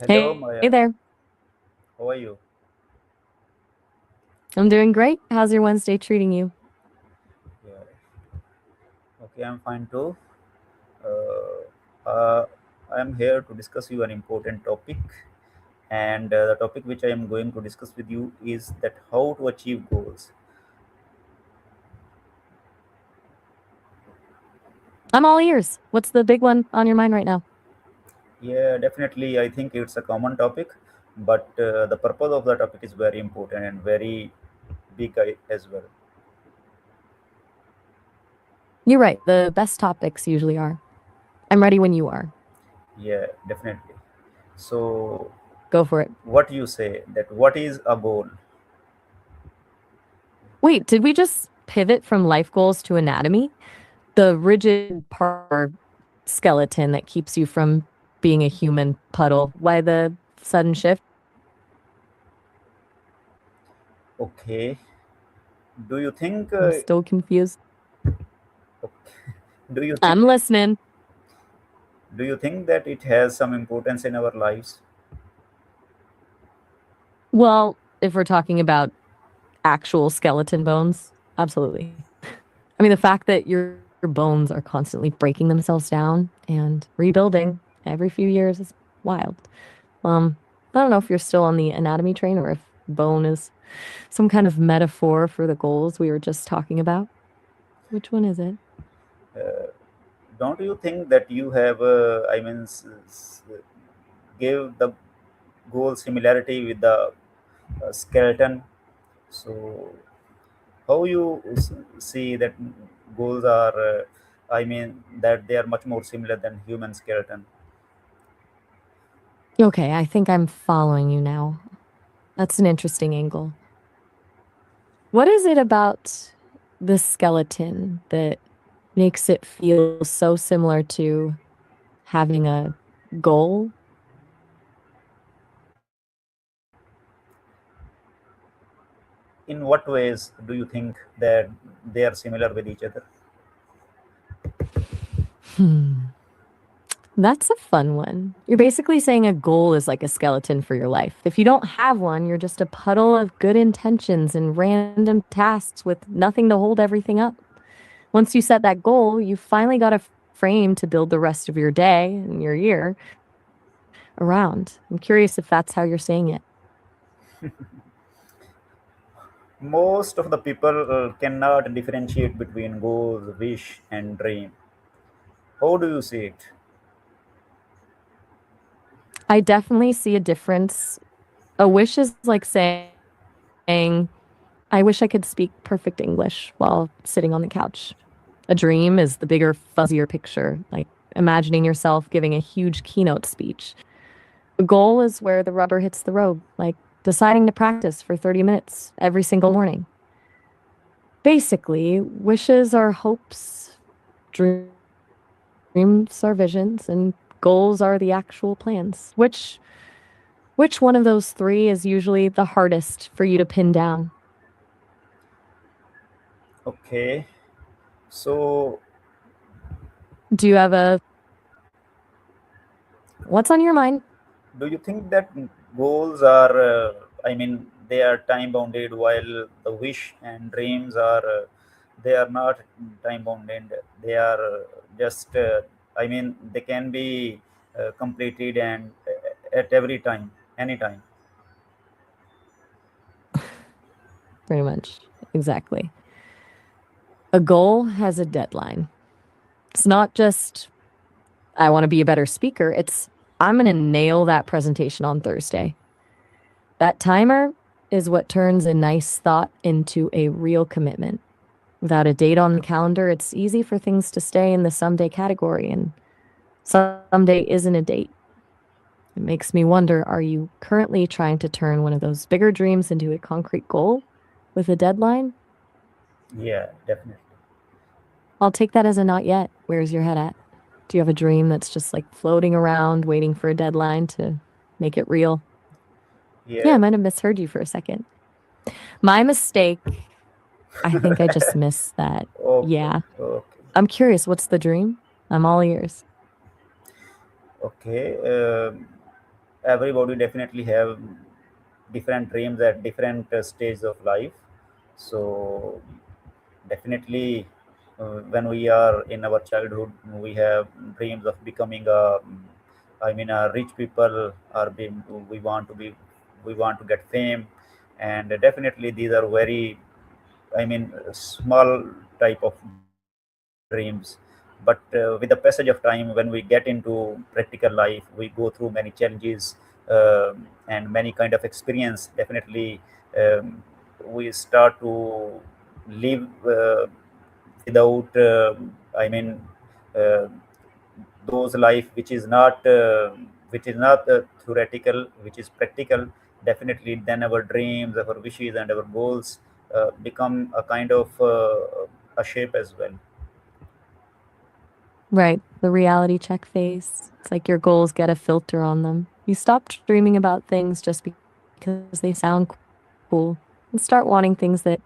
Hello, Hey Maya. there. How are you? I'm doing great. How's your Wednesday treating you? Yeah. Okay, I'm fine too. Uh, I am here to discuss you an important topic, and the topic which I am going to discuss with you is that how to achieve goals. I'm all ears. What's the big one on your mind right now? Yeah, definitely. I think it's a common topic, but the purpose of the topic is very important and very big as well. You're right. The best topics usually are. I'm ready when you are. Yeah, definitely. So, Go for it. what you say that what is a goal? Wait, did we just pivot from life goals to anatomy? The rigid part skeleton that keeps you from being a human puddle. Why the sudden shift? Okay. Do you think? I'm still confused. Do you think? I'm listening. Do you think that it has some importance in our lives? Well, if we're talking about actual skeleton bones, absolutely. I mean, the fact that your bones are constantly breaking themselves down and rebuilding every few years is wild. Um, I don't know if you're still on the anatomy train or if bone is some kind of metaphor for the goals we were just talking about. Which one is it? Uh, don't you think that you have, give the goal similarity with the skeleton? So, how you see that goals are, that they are much more similar than human skeleton? Okay, I think I'm following you now. That's an interesting angle. What is it about the skeleton that makes it feel so similar to having a goal? In what ways do you think that they are similar with each other? Hmm. That's a fun one. You're basically saying a goal is like a skeleton for your life. If you don't have one, you're just a puddle of good intentions and random tasks with nothing to hold everything up. Once you set that goal, you finally got a frame to build the rest of your day and your year around. I'm curious if that's how you're saying it. Most of the people cannot differentiate between goals, wish, and dream. How do you see it? I definitely see a difference. A wish is like saying, I wish I could speak perfect English while sitting on the couch. A dream is the bigger, fuzzier picture, like imagining yourself giving a huge keynote speech. A goal is where the rubber hits the road, like deciding to practice for 30 minutes every single morning. Basically, wishes are hopes, dreams are visions, and goals are the actual plans. Which one of those three is usually the hardest for you to pin down? Okay, so Do you have a what's on your mind? do you think that goals are, they are time bounded while the wish and dreams are, they are not time bounded. They are just, they can be completed and at every time, anytime. Pretty much. Exactly. A goal has a deadline. It's not just I want to be a better speaker. It's I'm going to nail that presentation on Thursday. That timer is what turns a nice thought into a real commitment. Without a date on the calendar, it's easy for things to stay in the someday category, and someday isn't a date. It makes me wonder, are you currently trying to turn one of those bigger dreams into a concrete goal with a deadline? Yeah, definitely. I'll take that as a not yet. Where's your head at? Do you have a dream that's just like floating around, waiting for a deadline to make it real? Yeah, I Yeah. might have misheard you for a second. My mistake. I think I just missed that. Okay. Yeah. Okay. I'm curious, what's the dream? I'm all ears. Okay. everybody definitely have different dreams at different stages of life. So definitely, when we are in our childhood, we have dreams of becoming a, I mean, a rich people, or we want to be, we want to get fame, and definitely these are very, I mean, small type of dreams. But with the passage of time, when we get into practical life, we go through many challenges and many kind of experience. Definitely, um, we start to live without, I mean, uh, those life which is not theoretical, which is practical. Definitely, then our dreams, our wishes, and our goals become a kind of a shape as well. Right. The reality check phase. It's like your goals get a filter on them. You stop dreaming about things just because they sound cool and start wanting things that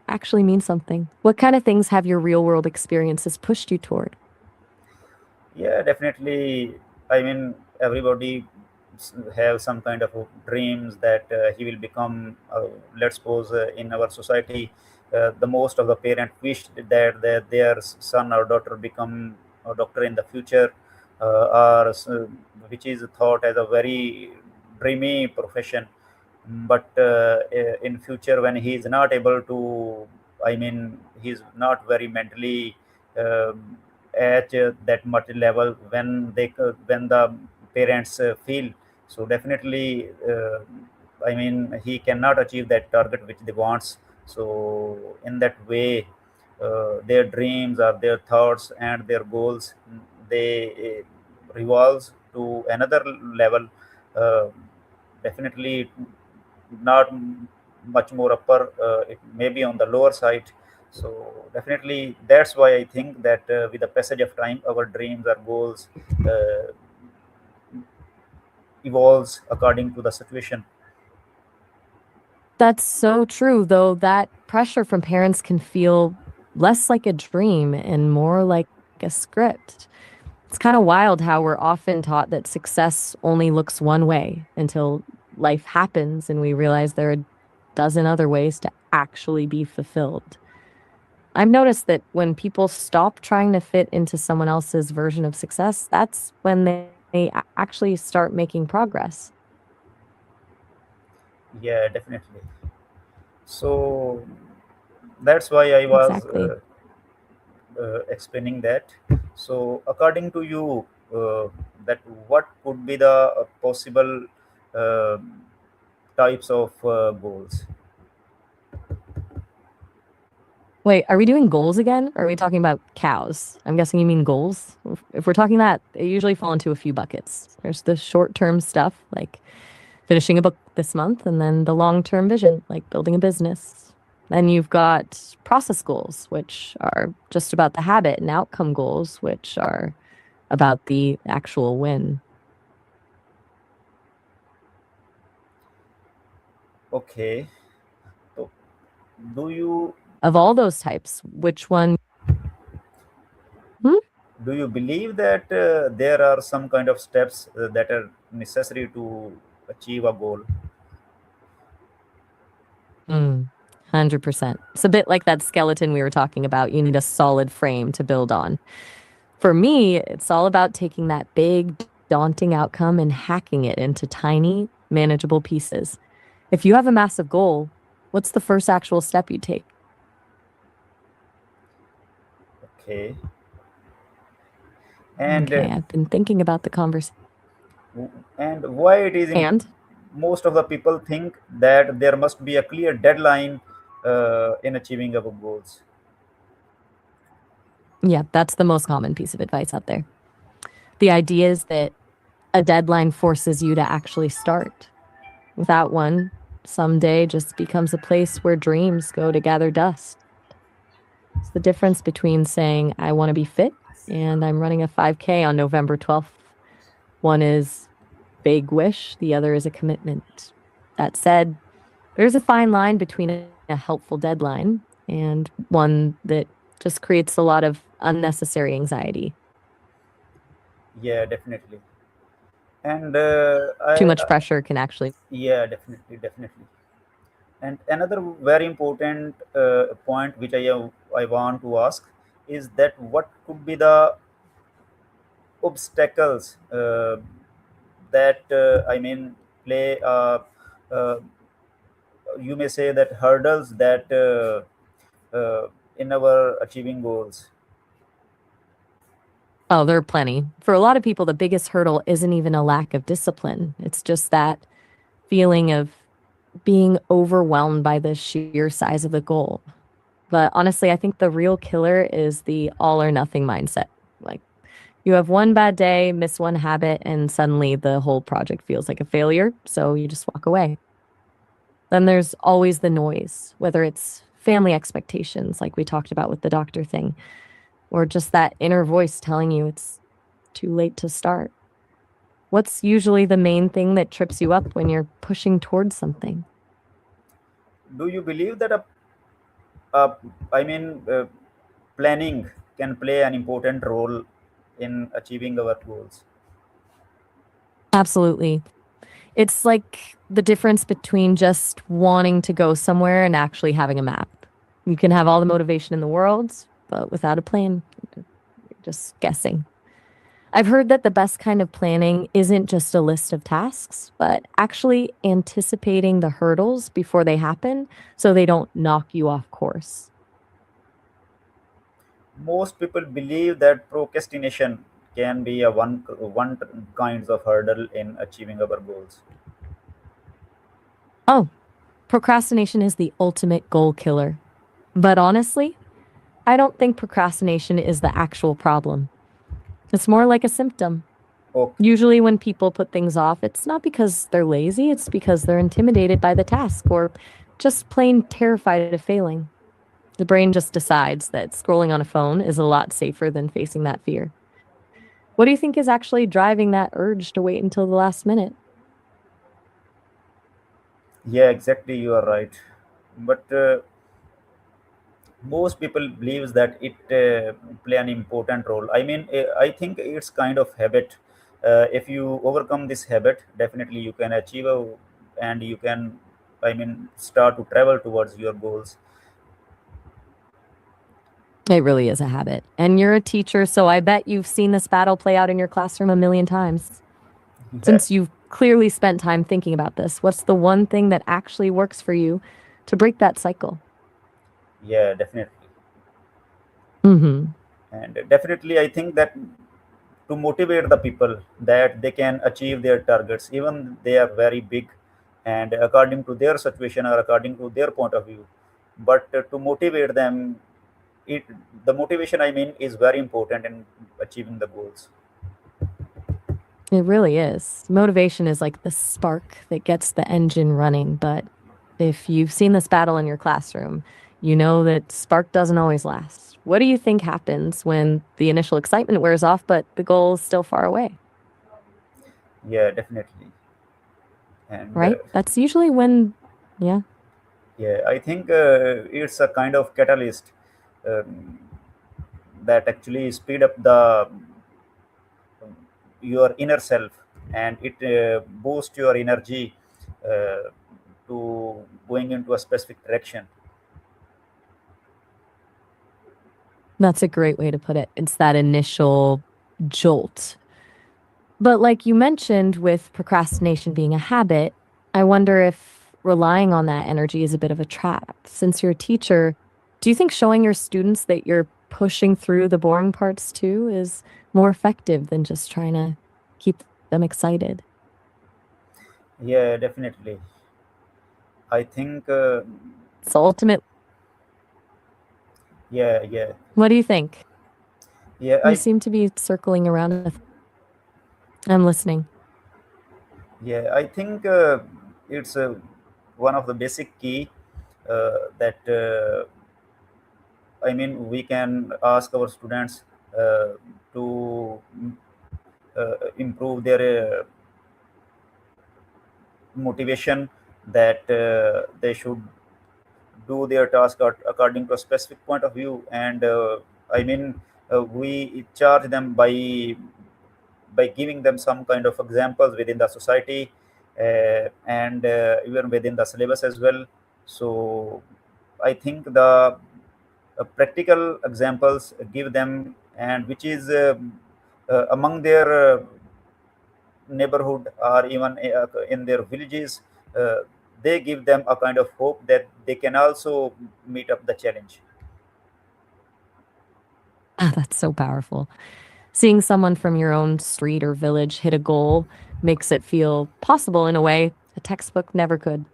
actually mean something. What kind of things have your real world experiences pushed you toward? Yeah, definitely. I mean, everybody have some kind of dreams that he will become. Let's suppose in our society, the most of the parent wished that their son or daughter become a doctor in the future, or which is thought as a very dreamy profession. But in future, when he is not able to, I mean, he's not very mentally at that much level, when the parents feel, so definitely, I mean, he cannot achieve that target which they wants. So in that way, their dreams or their thoughts and their goals, they revolves to another level. uh, Definitely not much more upper, it may be on the lower side. So definitely, that's why I think that with the passage of time, our dreams, our goals uh, evolves according to the situation. That's so true, though that pressure from parents can feel less like a dream and more like a script. It's kind of wild how we're often taught that success only looks one way until life happens and we realize there are a dozen other ways to actually be fulfilled. I've noticed that when people stop trying to fit into someone else's version of success, that's when they actually start making progress. Yeah, definitely. So that's why I was Exactly. explaining that. So according to you, that what could be the possible uh, types of goals? Wait, are we doing goals again? Or are we talking about cows? I'm guessing you mean goals. If we're talking that, they usually fall into a few buckets. There's the short term stuff, like finishing a book this month, and then the long term vision, like building a business. Then you've got process goals, which are just about the habit, and outcome goals, which are about the actual win. Okay. So do you Of all those types, which one? Hmm? do you believe that there are some kind of steps that are necessary to achieve a goal? 100%. It's a bit like that skeleton we were talking about. You need a solid frame to build on. For me, it's all about taking that big, daunting outcome and hacking it into tiny, manageable pieces. If you have a massive goal, what's the first actual step you take? Okay. And Okay, I've been thinking about the conversation. why it is And most of the people think that there must be a clear deadline in achieving our goals. yeah, that's the most common piece of advice out there. The idea is that a deadline forces you to actually start. Without one, someday just becomes a place where dreams go to gather dust. It's the difference between saying, I want to be fit and I'm running a 5K on November 12th. One is vague wish, the other is a commitment. That said, there's a fine line between a helpful deadline and one that just creates a lot of unnecessary anxiety. Yeah, definitely. And Too much pressure can actually. yeah, definitely, definitely. And another very important point which I want to ask is that what could be the obstacles that play uh, you may say that hurdles that in our achieving goals. Oh, there are plenty. For a lot of people, the biggest hurdle isn't even a lack of discipline. It's just that feeling of being overwhelmed by the sheer size of the goal. But honestly, I think the real killer is the all or nothing mindset. Like, you have one bad day, miss one habit, and suddenly the whole project feels like a failure. So you just walk away. Then there's always the noise, whether it's family expectations, like we talked about with the doctor thing, or just that inner voice telling you it's too late to start. What's usually the main thing that trips you up when you're pushing towards something? Do you believe that a I mean planning can play an important role in achieving our goals? Absolutely. It's like the difference between just wanting to go somewhere and actually having a map. You can have all the motivation in the world, but without a plan, you're just guessing. I've heard that the best kind of planning isn't just a list of tasks, but actually anticipating the hurdles before they happen so they don't knock you off course. Most people believe that procrastination can be a one kinds of hurdle in achieving our goals. Oh, procrastination is the ultimate goal killer. But honestly, I don't think procrastination is the actual problem. It's more like a symptom. Okay. Usually, when people put things off, it's not because they're lazy, it's because they're intimidated by the task or just plain terrified of failing. The brain just decides that scrolling on a phone is a lot safer than facing that fear. What do you think is actually driving that urge to wait until the last minute? Yeah, exactly. You are right. But most people believes that it play an important role. I think it's kind of habit. If you overcome this habit, definitely you can achieve and you can start to travel towards your goals. It really is a habit. And you're a teacher, so I bet you've seen this battle play out in your classroom a million times. Yeah, Since you've clearly spent time thinking about this, what's the one thing that actually works for you to break that cycle? yeah, definitely. Mm-hmm. And definitely I think that to motivate the people that they can achieve their targets even they are very big and according to their situation or according to their point of view, but to motivate them, it the motivation is very important in achieving the goals. It really is. Motivation is like the spark that gets the engine running. But if you've seen this battle in your classroom, you know that spark doesn't always last. What do you think happens when the initial excitement wears off, but the goal is still far away? Yeah, definitely. And Right? That's usually when, yeah, yeah, I think it's a kind of catalyst um, that actually speed up the your inner self, and it boosts your energy uh, to going into a specific direction. that's a great way to put it. It's that initial jolt. But like you mentioned, with procrastination being a habit, I wonder if relying on that energy is a bit of a trap. Since you're a teacher, do you think showing your students that you're pushing through the boring parts too is more effective than just trying to keep them excited? Yeah, definitely. I think So ultimate, yeah, yeah, what do you think? yeah. You seem to be circling around with. I'm listening. I think it's one of the basic key that we can ask our students to improve their motivation, that they should do their task according to a specific point of view, and we charge them by by giving them some kind of examples within the society, and even within the syllabus as well. So I think the practical examples give them, and which is among their neighborhood or even in their villages, uh, they give them a kind of hope that they can also meet up the challenge. Ah, that's so powerful. Seeing someone from your own street or village hit a goal makes it feel possible in a way a textbook never could.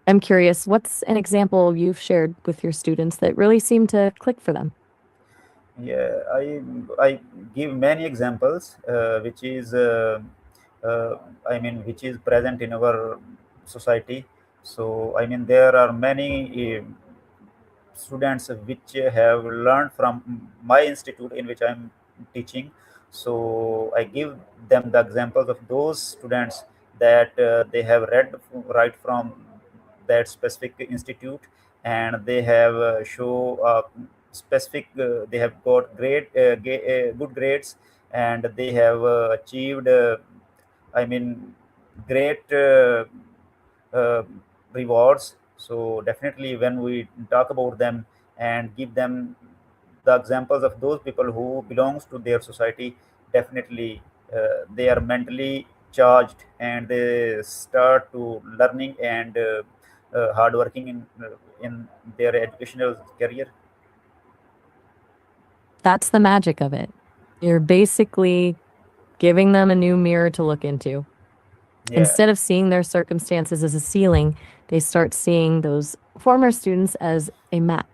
I'm curious, what's an example you've shared with your students that really seemed to click for them? Yeah, I give many examples, uh, which is present in our society. So I mean, there are many students which have learned from my institute in which I'm teaching. So I give them the examples of those students that they have read right from that specific institute, and they have show specific. They have got good grades, and they have achieved. I mean, great. Uh, Rewards. So definitely, when we talk about them and give them the examples of those people who belongs to their society, definitely they are mentally charged, and they start to learning and hardworking in their educational career. That's the magic of it. You're basically giving them a new mirror to look into. Yeah, Instead of seeing their circumstances as a ceiling, they start seeing those former students as a map.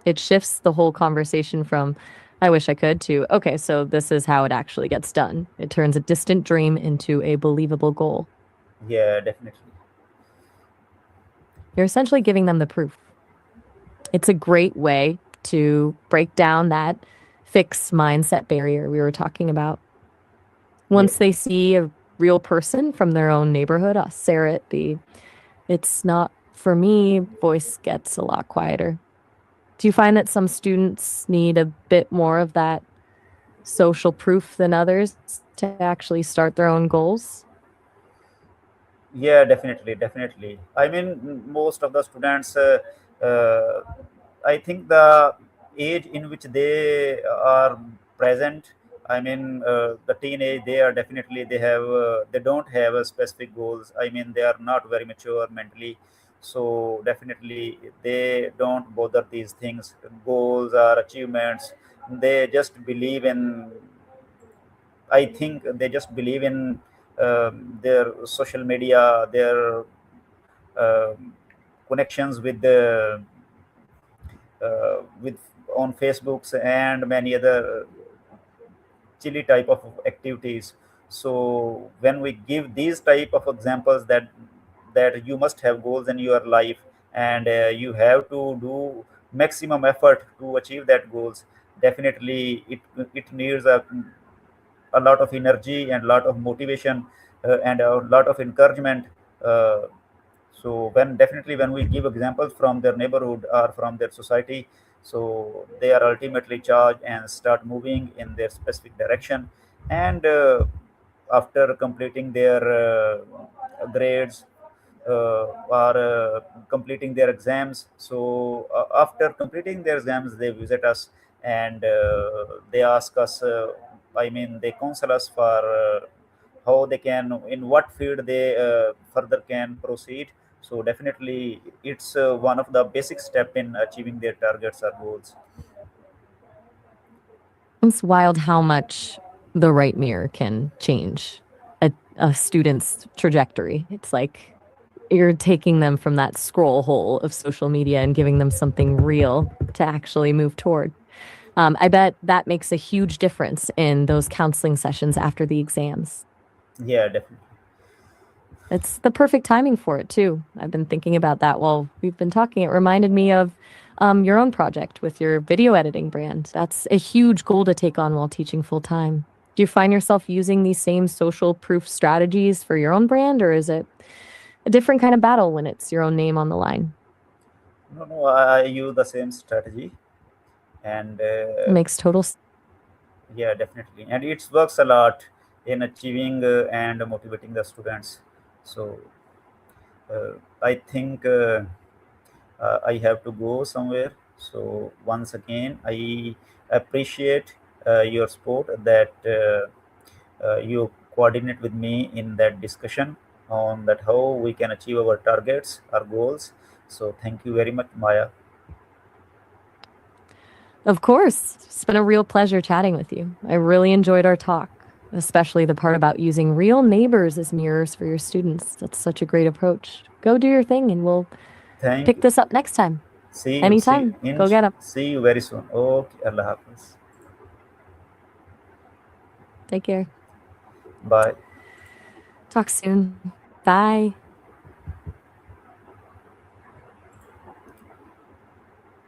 It shifts the whole conversation from, I wish I could, to, okay, so this is how it actually gets done. It turns a distant dream into a believable goal. yeah, definitely. You're essentially giving them the proof. It's a great way to break down that fixed mindset barrier we were talking about. Yeah. Once they see a real person from their own neighborhood, us, Sarah, it be, it's not for me, voice gets a lot quieter. Do you find that some students need a bit more of that social proof than others to actually start their own goals? Yeah, definitely, definitely. I mean, most of the students, uh, I think the age in which they are present, I mean, the teenage, they are definitely, they don't have a specific goals. I mean, they are not very mature mentally. So definitely they don't bother these things, goals or achievements. They just believe in, I think they just believe in their social media, their um connections with the with on Facebooks and many other chilly type of activities. So when we give these type of examples that you must have goals in your life, and you have to do maximum effort to achieve that goals, definitely it needs a lot of energy and a lot of motivation, and a lot of encouragement. uh, so when definitely when we give examples from their neighborhood or from their society, so they are ultimately charged and start moving in their specific direction. And after completing their grades, or completing their exams, so after completing their exams they visit us, and they ask us, I mean, they counsel us for how they can, in what field they further can proceed. So definitely it's one of the basic step in achieving their targets or goals. It's wild how much the right mirror can change a student's trajectory. It's like you're taking them from that scroll hole of social media and giving them something real to actually move toward. I bet that makes a huge difference in those counseling sessions after the exams. Yeah, definitely. It's the perfect timing for it, too. I've been thinking about that while we've been talking. It reminded me of your own project with your video editing brand. That's a huge goal to take on while teaching full time. Do you find yourself using these same social proof strategies for your own brand, or is it a different kind of battle when it's your own name on the line? No, no, I use the same strategy, and It makes total yeah, definitely, and it works a lot. in achieving and motivating the students. So I think I have to go somewhere. So once again, I appreciate your support that you coordinate with me in that discussion on that how we can achieve our targets, our goals. So thank you very much, Maya. Of course, it's been a real pleasure chatting with you. I really enjoyed our talk, especially the part about using real neighbors as mirrors for your students. That's such a great approach. Go do your thing, and we'll Thank pick you. this up next time. Anytime. Go get them. See you very soon. Okay, Allah Hafiz. Take care. Bye. Talk soon. Bye.